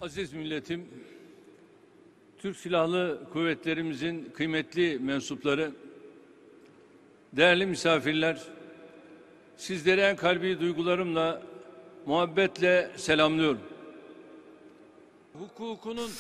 Aziz milletim, Türk Silahlı Kuvvetlerimizin kıymetli mensupları, değerli misafirler, sizleri en kalbi duygularımla, muhabbetle selamlıyorum.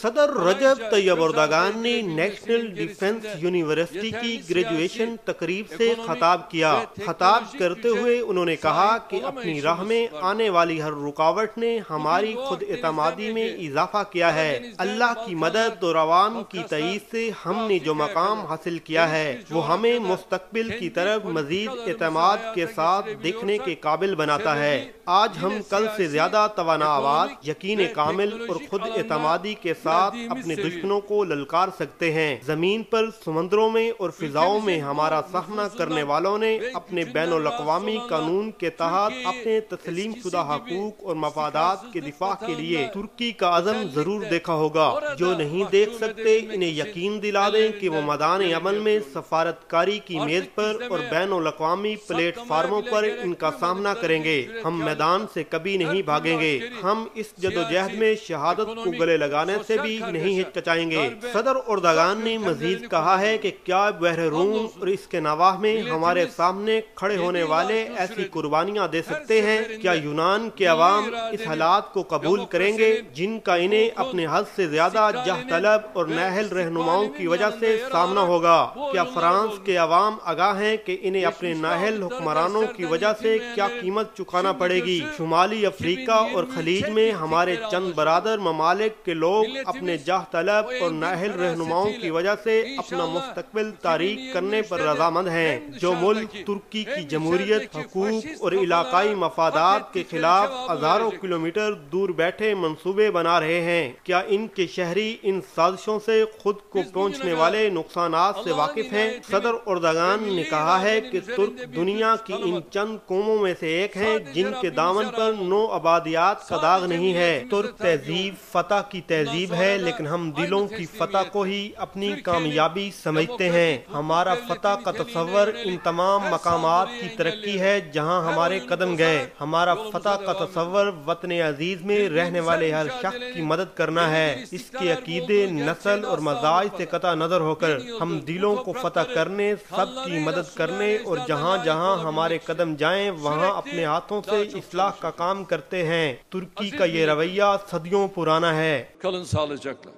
सदर रजब Tayyip Erdogan ने national defence university की graduation तकरीब से खताब किया। खताब करते हुए उन्होंने कहा कि अपनी राह में आने वाली हर रुकावट ने हमारी खुद एतमादी में इजाफा किया है। अल्लाह की मदद और अवाम की तईद से हमने जो मकाम हासिल किया है वो हमें मुस्तकबिल की तरफ मजीद एतमाद के साथ देखने के काबिल बनाता है। आज हम कल से ज्यादा तवाना आवाज, यकीन कामिल और खुद एतमादी के साथ अपने दुश्मनों को ललकार सकते हैं। जमीन पर, समंदरों में और फिजाओं में हमारा सामना करने वालों ने अपने बैनुल-अक़वामी कानून के तहत अपने तस्लीम शुदा हकूक और मफादात के दिफा के लिए तुर्की का अज़म जरूर देखा होगा। जो नहीं देख सकते इन्हें यकीन दिला दें कि वो मैदान अमल में सफारतकारी की मेज पर और बैनुल-अक़वामी प्लेटफार्मों पर इनका सामना करेंगे। हम मैदान से कभी नहीं भागेंगे। हम इस जदोजहद में शहादत को गले लगाने से भी नहीं हिचकिचाएंगे। सदर एर्दोगान ने मजीद कहा है कि क्या बहर रूम और इसके नवाह में हमारे सामने खड़े होने वाले ऐसी कुर्बानियां दे सकते हैं? क्या यूनान के अवाम इस हालात को कबूल करेंगे जिनका इन्हें अपने हद से ज्यादा जह तलब और नाहल रहनुमाओं की वजह से सामना होगा? क्या फ्रांस के अवाम आगाह हैं कि इन्हें अपने नाहल हुक्मरानों की वजह से क्या कीमत चुकाना पड़ेगी? शुमाली अफ्रीका और खलीज में हमारे चंद बरादर ममालिक के लोग अपने जाह तलब और नाहल रहनुमाओं की वजह से अपना मुस्तकबिल तारीख करने पर रजामंद हैं। जो मुल्क तुर्की की जमहूरियत, हकूक और इलाकाई मफादात के खिलाफ हजारों किलोमीटर दूर बैठे मंसूबे बना रहे हैं, क्या इनके शहरी इन साजिशों से खुद को पहुँचने वाले नुकसानात से वाकिफ हैं? सदर एर्दोगान ने कहा है कि तुर्क दुनिया की इन चंद कौमों में से एक हैं जिनके दामन पर नो आबादियात का दाग नहीं है। तुर्क तहजीब फतह की तहजीब है, लेकिन हम दिलों की फतह को ही अपनी कामयाबी समझते हैं। हमारा फतह का तस्वर इन तमाम मकामात की तरक्की है जहां हमारे कदम गए। हमारा फतह का तस्वर वतन अजीज में रहने वाले हर शख्स की मदद करना है। इसके अकीदे, नस्ल और मजाज से कता नजर होकर हम दिलों को फतह करने, सबकी मदद करने और जहां जहां हमारे कदम जाएं वहां अपने हाथों से इस्लाह का काम करते हैं। तुर्की का ये रवैया सदियों पुराना है। Kalın sağlıcakla.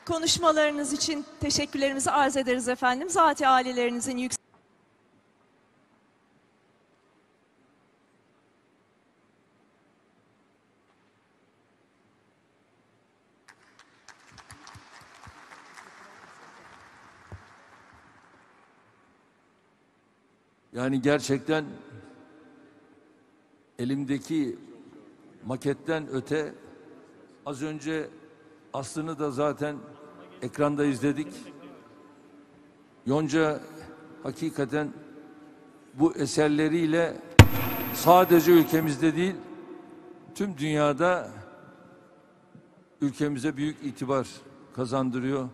Konuşmalarınız için teşekkürlerimizi arz ederiz efendim. Zat-ı âlilerinizin yüksek... Yani gerçekten elimdeki maketten öte az önce aslını da zaten ekranda izledik. Yonca hakikaten bu eserleriyle sadece ülkemizde değil tüm dünyada ülkemize büyük itibar kazandırıyor.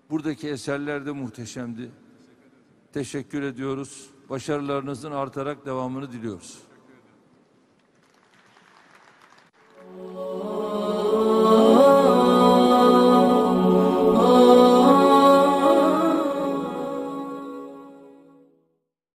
Buradaki eserler de muhteşemdi. Teşekkür ediyoruz. Başarılarınızın artarak devamını diliyoruz.